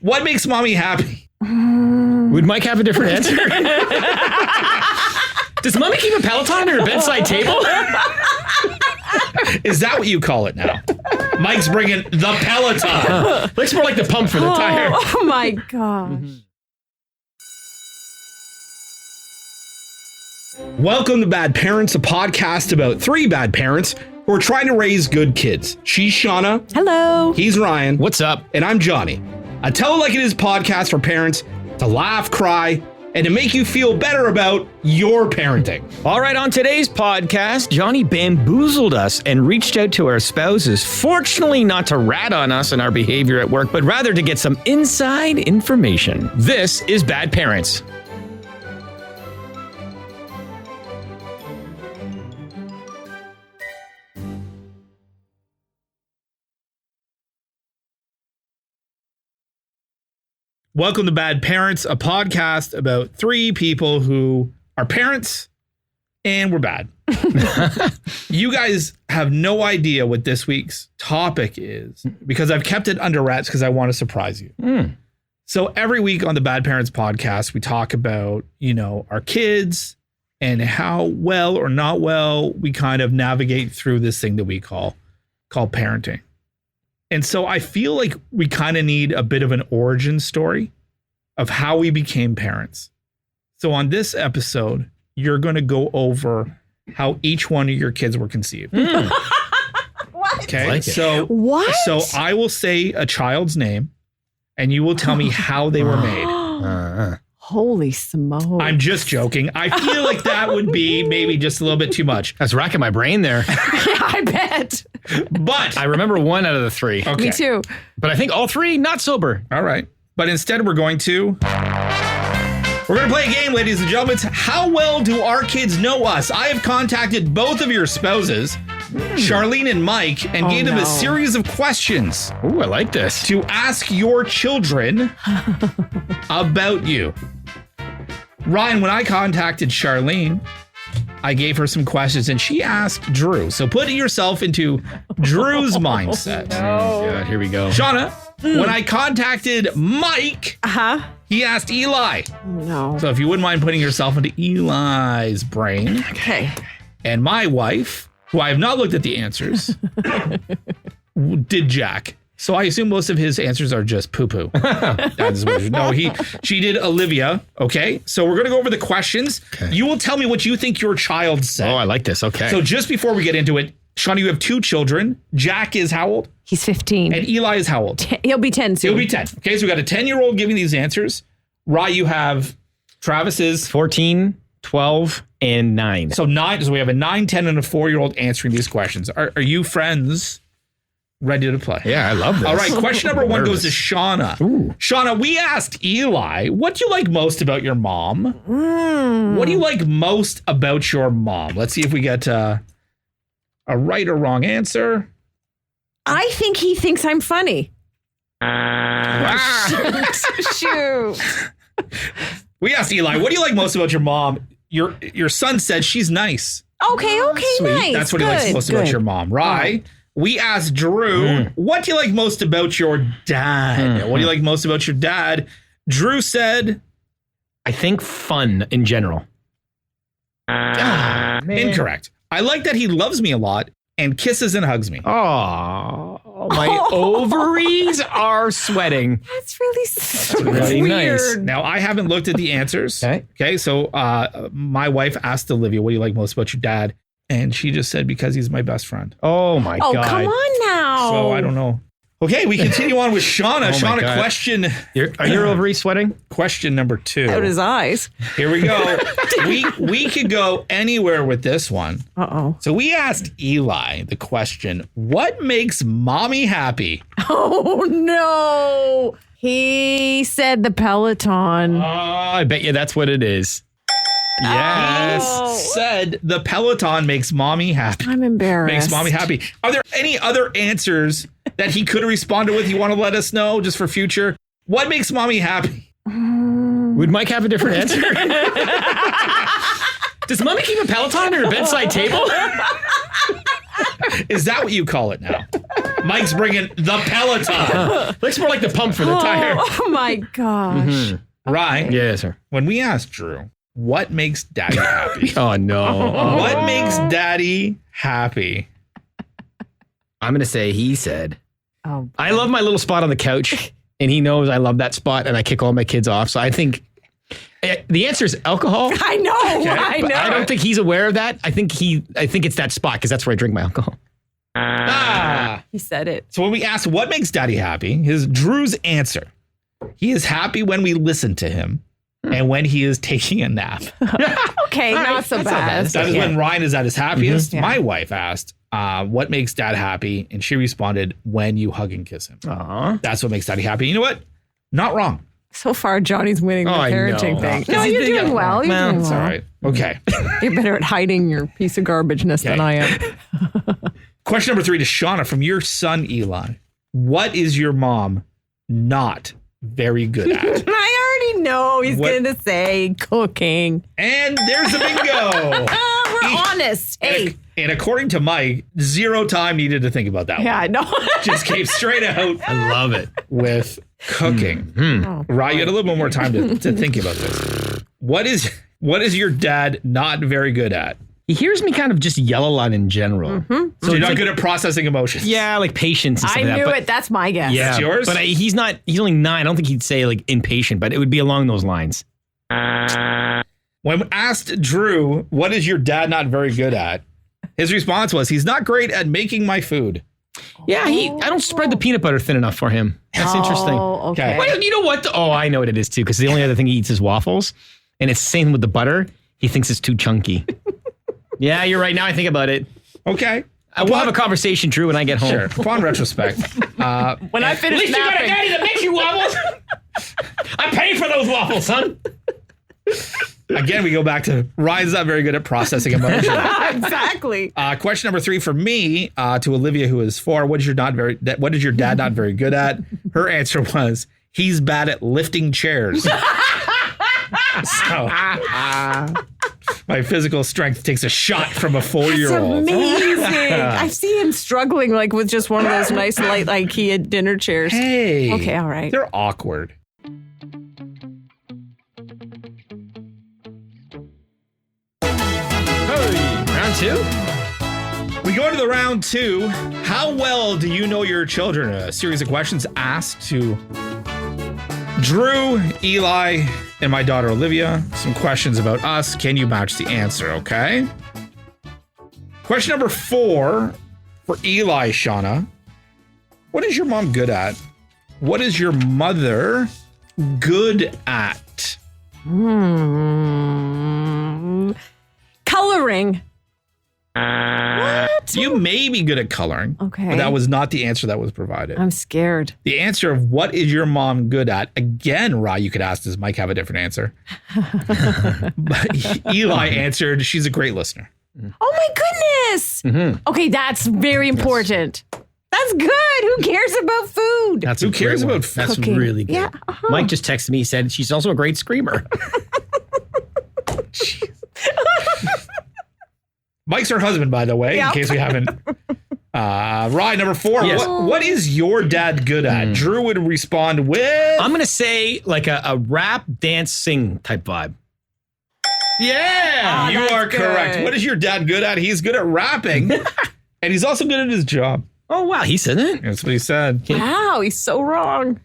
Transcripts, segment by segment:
What makes mommy happy? Would Mike have a different answer? Does mommy keep a Peloton on her bedside table? Is that what you call it now? Mike's bringing the Peloton. Looks more like the pump for the tire. Oh my gosh. Welcome to Bad Parents, a podcast about three bad parents who are trying to raise good kids. She's Shawna. Hello. He's Ryan. What's up? And I'm Johnny. A Tell It Like It Is podcast for parents to laugh, cry, and to make you feel better about your parenting. All right, on today's podcast, Johnny bamboozled us and reached out to our spouses, fortunately not to rat on us and our behavior at work, but rather to get some inside information. This is Bad Parents. Welcome to Bad Parents, a podcast about three people who are parents and we're bad. You guys have no idea what this week's topic is because I've kept it under wraps because I want to surprise you. So every week on the Bad Parents podcast, we talk about, our kids and how well or not well we kind of navigate through this thing that we call parenting. And so I feel like we kind of need a bit of an origin story of how we became parents. So on this episode, you're going to go over how each one of your kids were conceived. What? Okay. Like What? So I will say a child's name and you will tell me how they were made. Holy smokes. I'm just joking. I feel like that would be maybe just a little bit too much. I was racking my brain there. I bet. But I remember one out of the three. okay. Me too. But I think all three, not sober. All right. But instead we're going to play a game, ladies and gentlemen. It's how well do our kids know us? I have contacted both of your spouses, Charlene and Mike, and gave them a series of questions Ooh, I like this. to ask your children about you. Ryan, when I contacted Charlene, I gave her some questions and she asked Drew. So put yourself into Drew's mindset. Yeah, here we go. Shawna, when I contacted Mike, he asked Eli. No. So if you wouldn't mind putting yourself into Eli's brain. Okay. And my wife, who I have not looked at the answers, did Jack. So I assume most of his answers are just poo-poo. She did Olivia. Okay. So we're going to go over the questions. Okay. You will tell me what you think your child said. Oh, I like this. Okay. So just before we get into it, Shawna, you have two children. Jack is how old? He's 15. And Eli is how old? He'll be 10 soon. He'll be 10. Okay, so we got a 10-year-old giving these answers. Rye, you have Travis is 14, 12, and 9. So 9. So we have a 9, 10, and a 4-year-old answering these questions. Are you friends ready to play? Yeah, I love this. All right, question number 1 goes to Nervous. Shawna. Ooh. Shawna, we asked Eli, what do you like most about your mom? What do you like most about your mom? Let's see if we get a right or wrong answer. I think he thinks I'm funny. Shoot. We asked Eli, what do you like most about your mom? Your son said she's nice. Okay, Sweet. nice. That's what he likes most about your mom. Rye, we asked Drew, what do you like most about your dad? What do you like most about your dad? Drew said, I think fun in general. incorrect. I like that he loves me a lot and kisses and hugs me. Oh, my ovaries are sweating. That's really really weird. nice. Now, I haven't looked at the answers. Okay. So my wife asked Olivia, what do you like most about your dad? And she just said, because he's my best friend. Oh, my Oh, God. come on now. So I don't know. Okay, we continue on with Shawna. Oh my Shawna, God. Are your ovaries sweating? question number 2. Out his eyes. Here we go. we could go anywhere with this one. Uh-oh. So we asked Eli the question, what makes mommy happy? Oh, no. He said the Peloton. Oh, I bet you that's what it is. Yes. Oh. Said the Peloton makes mommy happy. I'm embarrassed. Makes mommy happy. Are there any other answers that he could have responded with? You want to let us know just for future? What makes mommy happy? Would Mike have a different answer? Does mommy keep a Peloton on her bedside table? Is that what you call it now? Mike's bringing the Peloton. Looks more like the pump for the tire. Oh my gosh. Ryan, Yes, sir. when we asked Drew, what makes daddy happy? Oh, no. What makes daddy happy? I'm going to say he said, Oh, I love my little spot on the couch, and he knows I love that spot, and I kick all my kids off. So I think the answer is alcohol. I know. I But know. I don't think he's aware of that. I think it's that spot because that's where I drink my alcohol. He said it. So when we asked what makes daddy happy, Drew's answer, he is happy when we listen to him and when he is taking a nap. Okay, not so bad. That is when Ryan is at his happiest. Yeah. My wife asked, what makes dad happy? And she responded, when you hug and kiss him. Aw. That's what makes daddy happy. You know what? Not wrong. So far, Johnny's winning the I parenting know. thing. No, No, you're doing well. You're doing It's well. all right. Okay. You're better at hiding your piece of garbageness than I am. Question number 3 to Shawna from your son, Eli. What is your mom not very good at? I already know he's What- going to say cooking. And there's a bingo. We're honest. Hey. And according to Mike, 0 time needed to think about that Yeah, I know. one. Just came straight out I love it. with cooking. Oh, Ryan, you had a little bit more time to think about this. What is your dad not very good at? He hears me kind of just yell a lot in general. So you're it's not like- good at processing emotions. Yeah, like patience and stuff I like knew that. it. That's my guess. Yeah, That's yours? But he's only 9. I don't think he'd say like impatient, but it would be along those lines. When asked Drew, what is your dad not very good at? His response was, he's not great at making my food. Yeah, I don't spread the peanut butter thin enough for him. That's interesting. Oh, okay. Okay. Well, you know what? I know what it is too, because the only other thing he eats is waffles, and it's the same with the butter. He thinks it's too chunky. Yeah, you're right. Now I think about it. Okay. We'll have a conversation, Drew, when I get home. Sure. Upon retrospect. When I finish napping. daddy that makes you waffles. I pay for those waffles, son. Again, we go back to Ryan's not very good at processing emotions. Exactly. Question number 3 for me, to Olivia, who is 4. What is your dad not very good at? Her answer was, he's bad at lifting chairs. So my physical strength takes a shot from a 4-year-old. Amazing. I see him struggling like with just one of those nice light IKEA dinner chairs. Hey. Okay, all right. They're awkward. Round 2? We go into the round 2. How well do you know your children? A series of questions asked to Drew, Eli, and my daughter Olivia. Some questions about us. Can you match the answer? Okay. Question number 4 for Eli, Shawna. What is your mom good at? What is your mother good at? Coloring. What? You may be good at coloring. Okay. But that was not the answer that was provided. I'm scared. The answer of what is your mom good at? Again, Ra, you could ask, does Mike have a different answer? But Eli answered, she's a great listener. Oh my goodness. Okay, that's very important. That's good. Who cares about food? That's Who a cares great one. about That's cooking? really good. Yeah. Uh-huh. Mike just texted me. He said she's also a great screamer. Mike's her husband, by the way, in Yep. case we haven't. Ryan, number 4. Yes. What is your dad good at? Drew would respond with. I'm going to say like a rap, dance, sing type vibe. Yeah. You that's are correct. good. What is your dad good at? He's good at rapping, and he's also good at his job. Oh, wow. He said it. That's what he said. Wow, he's so wrong.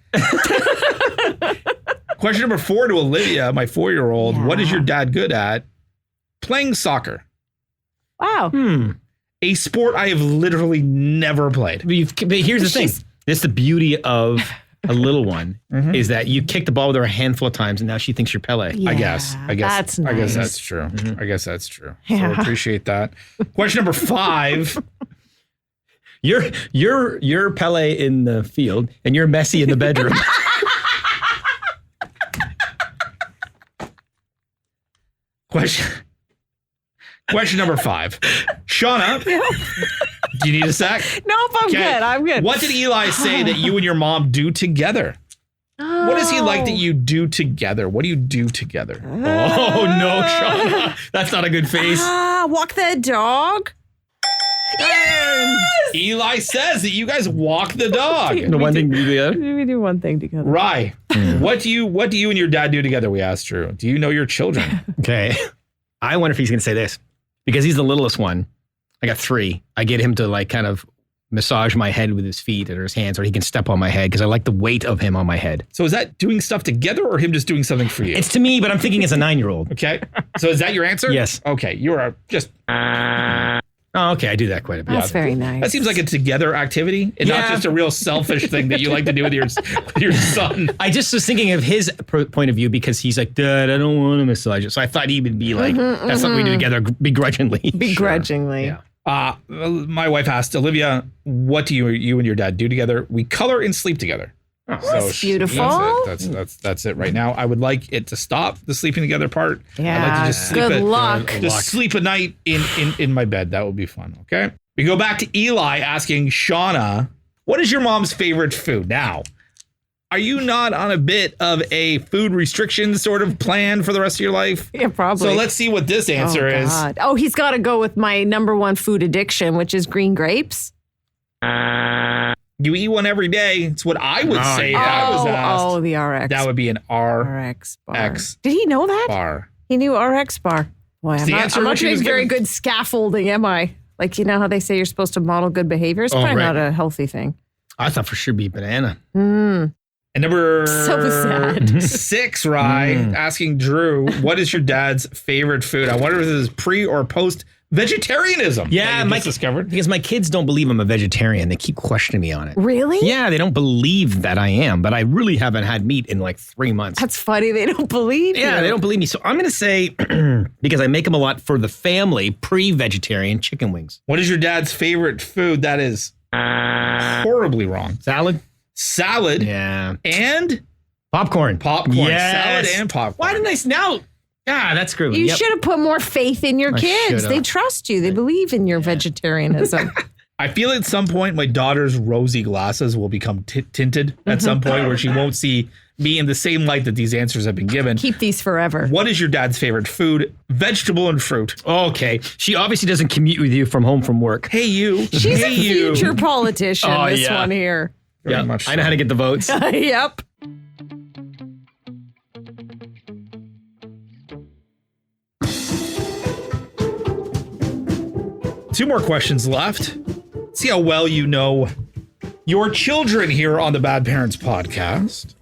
Question number 4 to Olivia, my 4-year-old. Yeah. What is your dad good at? Playing soccer. Wow. A sport I have literally never played. But here's the thing. That's the beauty of a little one is that you kick the ball with her a handful of times and now she thinks you're Pele. Yeah, I guess. That's nice. I guess that's true. I guess that's true. Yeah. So appreciate that. Question number 5. You're Pele in the field and you're Messi in the bedroom. Question number 5. Shawna, do you need a sec? Nope, I'm Okay. good. I'm good. What did Eli say that you and your mom do together? What does he like that you do together? What do you do together? Oh, no, Shawna. That's not a good face. Walk the dog. Eli says that you guys walk the dog. The one thing together. We do one thing together. Rye, what do you and your dad do together? We asked Drew. Do you know your children? Okay. I wonder if he's going to say this because he's the littlest one. I got 3. I get him to like kind of massage my head with his feet or his hands, or he can step on my head because I like the weight of him on my head. So is that doing stuff together or him just doing something for you? It's to me, but I'm thinking as a 9-year-old. Okay. So is that your answer? Yes. Okay. You are just. Oh, okay. I do that quite a bit. That's very nice. That seems like a together activity and not just a real selfish thing that you like to do with your son. I just was thinking of his point of view because he's like, Dad, I don't want to massage it. So I thought he would be like, that's something we do together begrudgingly. Begrudgingly. Sure. Yeah. My wife asked Olivia, what do you and your dad do together? We color and sleep together. That's beautiful. That's it right now. I would like it to stop, the sleeping together part. Yeah. I'd like to just sleep Good luck. Just sleep a night in my bed. That would be fun. Okay. We go back to Eli asking Shawna, what is your mom's favorite food? Now, are you not on a bit of a food restriction sort of plan for the rest of your life? Yeah, probably. So let's see what this answer is. Oh, he's got to go with my number one food addiction, which is green grapes. You eat one every day. It's what I would say if that was asked. Oh, the RX. That would be an RX bar. X Did he know that? bar. He knew RX bar. Boy, I'm not doing very good scaffolding, am I? Like, you know how they say you're supposed to model good behavior? It's probably not a healthy thing. I thought for sure be banana. And number So sad. 6, Rye, asking Drew, what is your dad's favorite food? I wonder if this is pre or post vegetarianism. Yeah, Mike discovered. Because my kids don't believe I'm a vegetarian. They keep questioning me on it. Really? Yeah, they don't believe that I am, but I really haven't had meat in like 3 months. That's funny. They don't believe you. Yeah, they don't believe me. So I'm going to say, because I make them a lot for the family, pre-vegetarian chicken wings. What is your dad's favorite food? That is horribly wrong. Salad. Yeah. And popcorn. Salad Yes. and popcorn. Why didn't I now? Ah, that's screwed. You should have put more faith in your kids. They trust you. They believe in your vegetarianism. I feel at some point my daughter's rosy glasses will become tinted at some point where she won't see me in the same light that these answers have been given. Keep these forever. What is your dad's favorite food? Vegetable and fruit. Okay. She obviously doesn't commute with you from home from work. Hey, you. She's a future politician, this one here. Yeah, much I know how to get the votes. Yep. Two more questions left. See how well you know your children here on the Bad Parents podcast.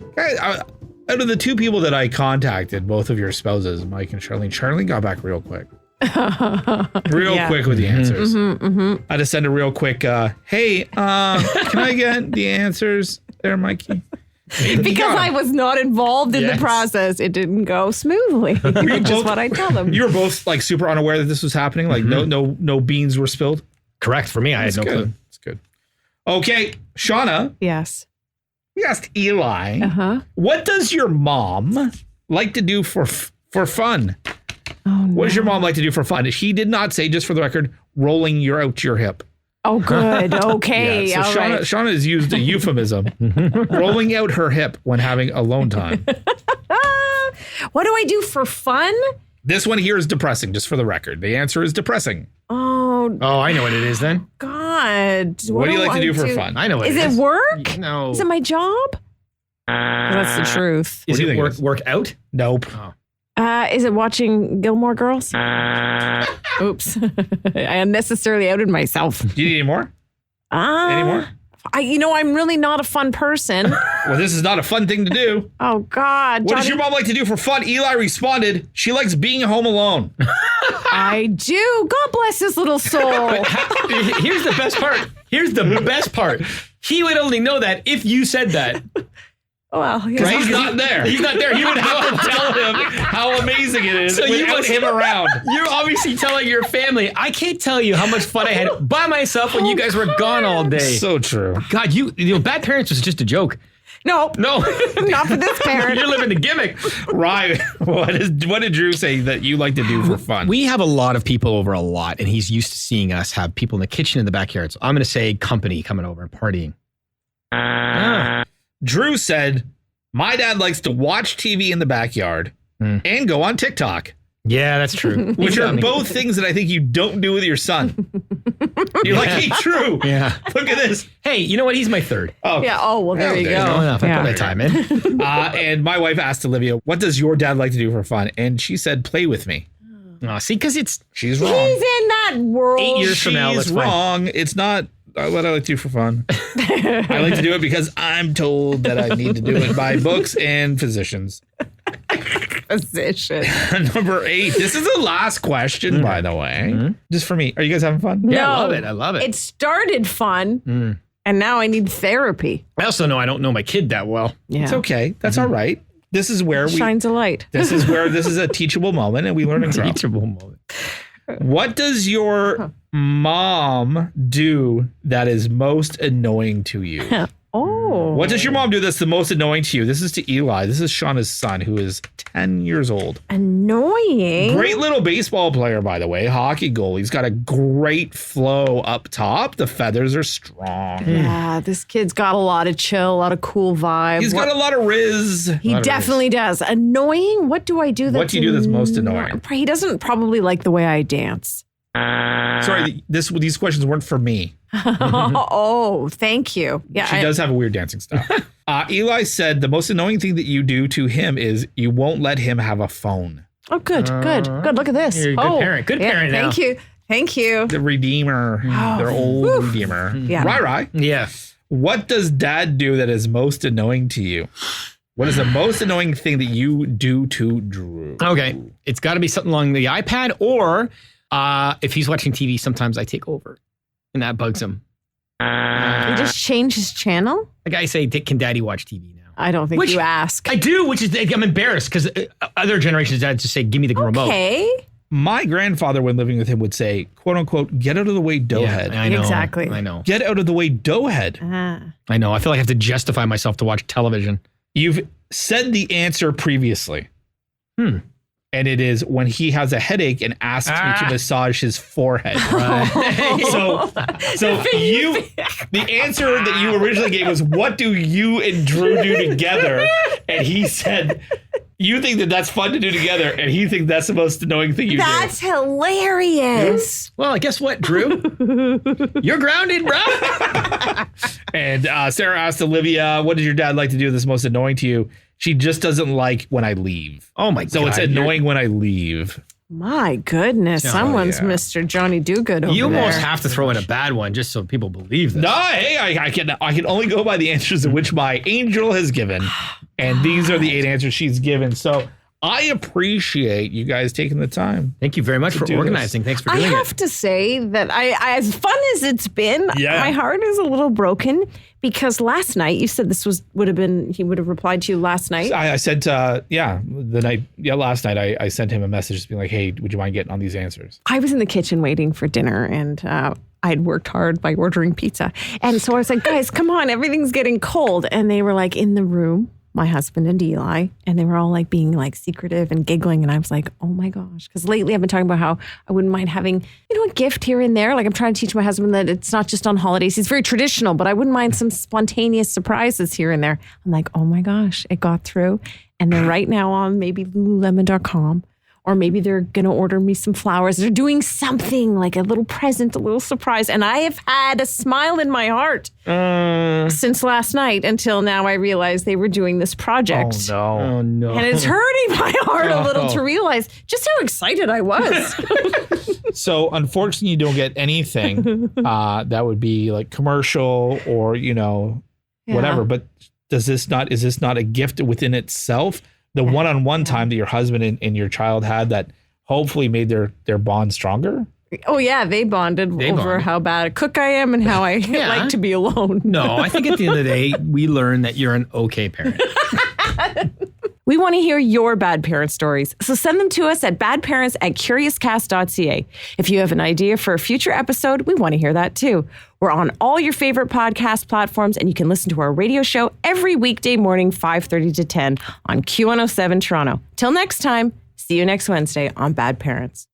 Okay, out of the 2 people that I contacted, both of your spouses, Mike and Charlene got back real quick. Quick with the answers. I had to send a real quick, hey, can I get the answers there, Mikey? Because I was not involved in the process, it didn't go smoothly. Which is what I tell them. You were both like super unaware that this was happening. Like no beans were spilled. Correct. For me, I had no clue. That's good. Okay, Shawna. Yes. We asked Eli. What does your mom like to do for fun? Oh, no. What does your mom like to do for fun? She did not say, just for the record, rolling out your hip. Oh, good. Okay. So Shawna has used a euphemism, rolling out her hip when having alone time. What do I do for fun? This one here is depressing, just for the record. The answer is depressing. Oh, I know what it is then. God. What do you like to do for fun? I know what it is. Is it work? No. Is it my job? That's the truth. Is it work out? Nope. Oh. Is it watching Gilmore Girls? Oops. I unnecessarily outed myself. Do you need any more? Any more? I'm really not a fun person. Well, this is not a fun thing to do. Oh, God. What does your mom like to do for fun? Eli responded, she likes being home alone. I do. God bless his little soul. Here's the best part. He would only know that if you said that. Well, he's not there. He's not there. He would have to tell him how amazing it is without him around. You're obviously telling your family. I can't tell you how much fun I had by myself when you guys were gone all day. So true. God, Bad Parents was just a joke. No, not for this parent. You're living the gimmick. Ryan, what did Drew say that you like to do for fun? We have a lot of people over a lot, and he's used to seeing us have people in the kitchen in the backyard. So I'm going to say company coming over and partying. Drew said, my dad likes to watch TV in the backyard and go on TikTok. Yeah, that's true. Which are both things that I think you don't do with your son. You're like, hey, true. Yeah. Look at this. Hey, you know what? He's my third. Oh, Yeah. Oh, well, there you go. Enough. I put that time in. And my wife asked Olivia, what does your dad like to do for fun? And she said, play with me. See, because she's wrong. He's in that world. 8 years from now. She's wrong. It's not what I like to do for fun. I like to do it because I'm told that I need to do it by books and physicians. Physician. Number 8. This is the last question, by the way. Just for me. Are you guys having fun? Yeah, No, I love it. I love it. It started fun, and now I need therapy. I also know I don't know my kid that well. Yeah. It's okay. That's all right. This is where Shines a light. This is a teachable moment, and we learn and grow. Teachable moment. What does your mom do that is most annoying to you? Oh. What does your mom do that's the most annoying to you? This is to Eli. This is Shawna's son, who is 10 years old. Annoying. Great little baseball player, by the way. Hockey goal. He's got a great flow up top. The feathers are strong. Yeah, this kid's got a lot of chill, a lot of cool vibe. He's got a lot of riz. He definitely does. Annoying? What do I do What do you do that's most annoying? He doesn't probably like the way I dance. Sorry, these questions weren't for me. Oh, thank you. Yeah, She does have a weird dancing style. Eli said the most annoying thing that you do to him is you won't let him have a phone. Oh, good. Look at this. You're a good parent. Good parent now. Thank you. The redeemer. Their old redeemer. Yeah. Rai. Yeah. What does dad do that is most annoying to you? What is the most annoying thing that you do to Drew? Okay. It's got to be something along the iPad, or if he's watching TV, sometimes I take over. And that bugs him. You just change his channel? Like I say, can daddy watch TV now? I don't think you ask. I do, which is, I'm embarrassed because other generations dads just say, give me the remote. Okay. My grandfather, when living with him, would say, quote unquote, get out of the way, doughhead. I know. Exactly. I know. Get out of the way, doughhead. I know. I feel like I have to justify myself to watch television. You've said the answer previously. And it is when he has a headache and asks me to massage his forehead. Right. So the answer that you originally gave was, what do you and Drew do together? And he said, you think that that's fun to do together, and he thinks that's the most annoying thing you do. That's hilarious. Well, guess what, Drew? You're grounded, bro. And Sarah asked Olivia, what does your dad like to do that's most annoying to you? She just doesn't like when I leave. Oh, my God. So it's annoying when I leave. My goodness. Someone's Mr. Johnny Do-Good over You almost there. have to throw in a bad one just so people believe this. No, hey, I can only go by the answers in which my angel has given. And these are the 8 answers she's given. So I appreciate you guys taking the time. Thank you very much for organizing. Thanks for doing it. I have to say that I as fun as it's been, my heart is a little broken because last night you said he would have replied to you last night. I said, last night I sent him a message just being like, hey, would you mind getting on these answers? I was in the kitchen waiting for dinner and I had worked hard by ordering pizza. And so I was like, guys, come on, everything's getting cold. And they were like in the room, my husband and Eli, and they were all like being like secretive and giggling. And I was like, oh my gosh. Because lately I've been talking about how I wouldn't mind having, a gift here and there. Like I'm trying to teach my husband that it's not just on holidays. He's very traditional, but I wouldn't mind some spontaneous surprises here and there. I'm like, oh my gosh, it got through. And they're right now on maybe Lululemon.com. Or maybe they're going to order me some flowers. They're doing something like a little present, a little surprise. And I have had a smile in my heart since last night until now I realized they were doing this project. Oh, no. And it's hurting my heart a little to realize just how excited I was. So, unfortunately, you don't get anything that would be like commercial or, whatever. But is this not a gift within itself? The one-on-one time that your husband and your child had that hopefully made their bond stronger? Oh, yeah. They bonded over how bad a cook I am and how I like to be alone. No, I think at the end of the day, we learn that you're an okay parent. We want to hear your bad parent stories, so send them to us at badparents@curiouscast.ca. If you have an idea for a future episode, we want to hear that too. We're on all your favorite podcast platforms, and you can listen to our radio show every weekday morning, 5:30 to 10 on Q107 Toronto. Till next time, see you next Wednesday on Bad Parents.